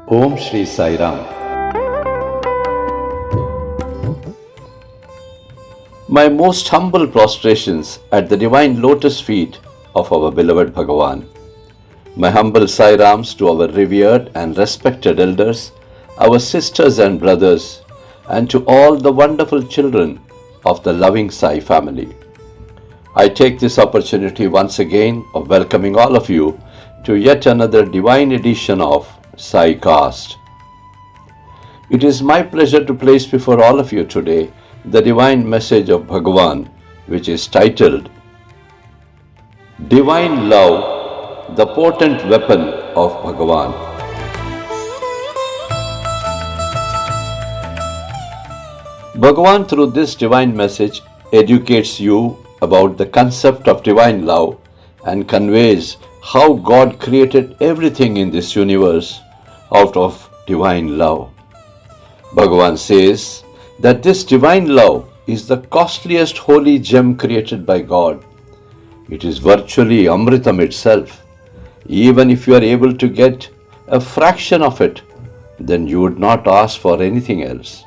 Om Shri Sai Ram. My most humble prostrations at the divine lotus feet of our beloved Bhagawan. My humble Sai Rams to our revered and respected elders, our sisters and brothers, and to all the wonderful children of the loving Sai family. I take this opportunity once again of welcoming all of you to yet another divine edition of Saicast. It is my pleasure to place before all of you today the divine message of Bhagawan, which is titled Divine Love, the Potent Weapon of Bhagawan. Bhagawan, through this divine message, educates you about the concept of divine love and conveys how God created everything in this universe out of divine love. Bhagavan says that this divine love is the costliest holy gem created by God. It is virtually Amritam itself. Even if you are able to get a fraction of it, then you would not ask for anything else.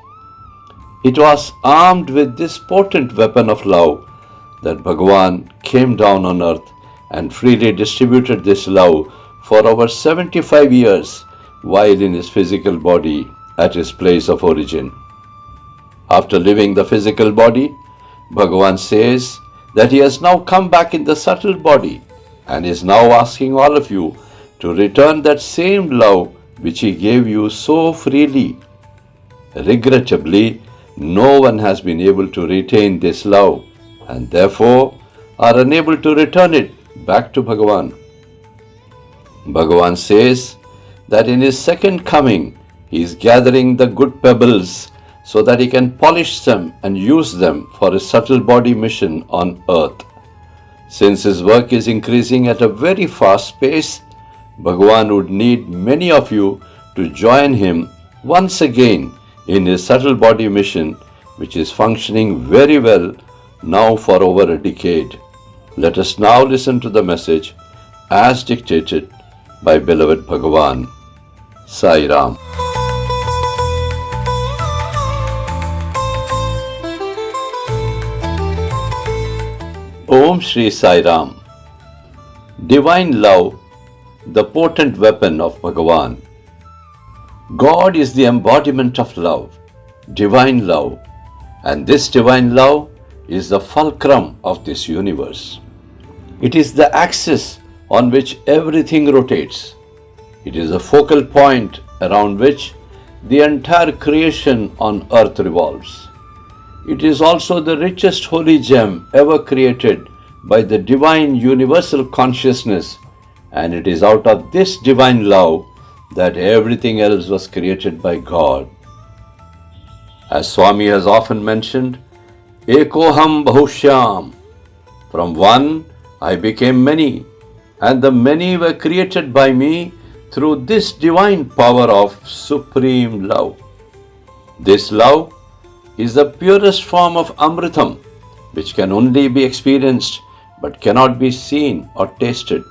It was armed with this potent weapon of love that Bhagavan came down on earth and freely distributed this love for over 75 years while in his physical body at his place of origin. After leaving the physical body, Bhagavan says that he has now come back in the subtle body and is now asking all of you to return that same love which he gave you so freely. Regrettably, no one has been able to retain this love and therefore are unable to return it back to Bhagavan. Bhagavan says that in his second coming, he is gathering the good pebbles so that he can polish them and use them for his subtle body mission on earth. Since his work is increasing at a very fast pace, Bhagavan would need many of you to join him once again in his subtle body mission, which is functioning very well now for over a decade. Let us now listen to the message as dictated by beloved Bhagavan. Sai Ram. Om Shri Sai Ram. Divine love, the potent weapon of Bhagavan. God is the embodiment of love, divine love, and this divine love is the fulcrum of this universe. It is the axis on which everything rotates. It is a focal point around which the entire creation on earth revolves. It is also the richest holy gem ever created by the divine universal consciousness, and it is out of this divine love that everything else was created by God. As Swami has often mentioned, Ekoham Bahushyam. From one I became many, and the many were created by me through this divine power of supreme love. This love is the purest form of Amritam, which can only be experienced but cannot be seen or tasted.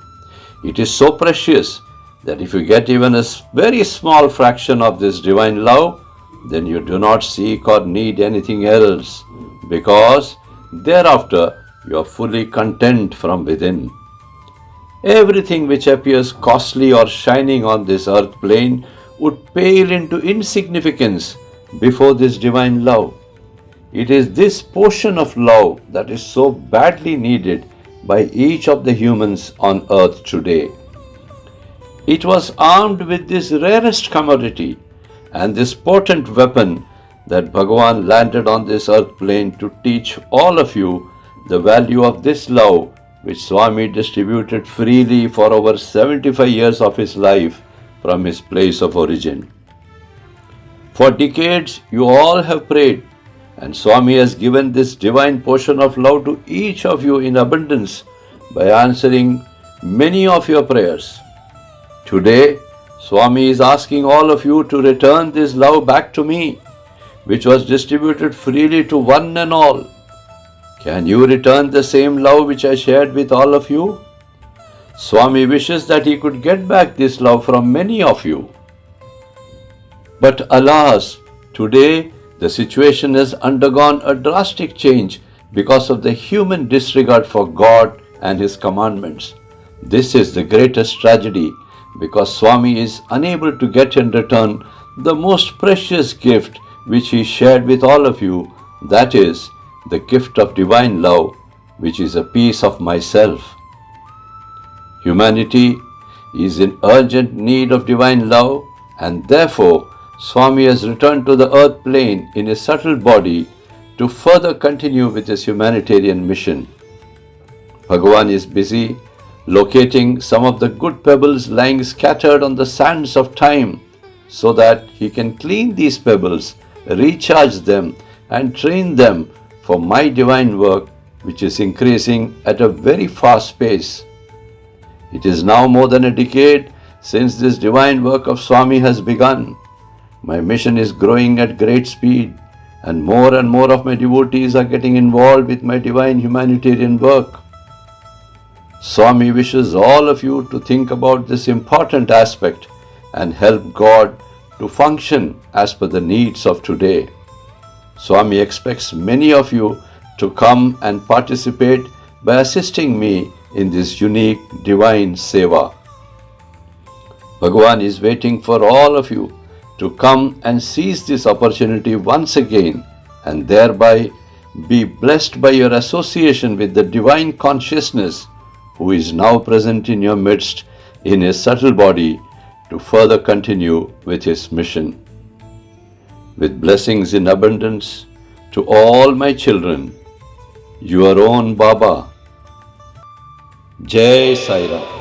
It is so precious that if you get even a very small fraction of this divine love, then you do not seek or need anything else, because thereafter you are fully content from within. Everything which appears costly or shining on this earth plane would pale into insignificance before this divine love. It is this portion of love that is so badly needed by each of the humans on earth today. It was armed with this rarest commodity and this potent weapon that Bhagavan landed on this earth plane to teach all of you the value of this love which Swami distributed freely for over 75 years of his life from his place of origin. For decades you all have prayed, and Swami has given this divine portion of love to each of you in abundance by answering many of your prayers. Today, Swami is asking all of you to return this love back to me, which was distributed freely to one and all. Can you return the same love which I shared with all of you? Swami wishes that he could get back this love from many of you. But alas, today the situation has undergone a drastic change because of the human disregard for God and His commandments. This is the greatest tragedy because Swami is unable to get in return the most precious gift which he shared with all of you, that is, the gift of divine love, which is a piece of myself. Humanity is in urgent need of divine love, and therefore Swami has returned to the earth plane in a subtle body to further continue with his humanitarian mission. Bhagawan is busy locating some of the good pebbles lying scattered on the sands of time so that he can clean these pebbles, recharge them, and train them for my divine work, which is increasing at a very fast pace. It is now more than a decade since this divine work of Swami has begun. My mission is growing at great speed, and more of my devotees are getting involved with my divine humanitarian work. Swami wishes all of you to think about this important aspect and help God to function as per the needs of today. Swami expects many of you to come and participate by assisting me in this unique divine seva. Bhagawan is waiting for all of you to come and seize this opportunity once again and thereby be blessed by your association with the divine consciousness who is now present in your midst in a subtle body to further continue with his mission. With blessings in abundance to all my children, your own Baba. Jai Sai Ram.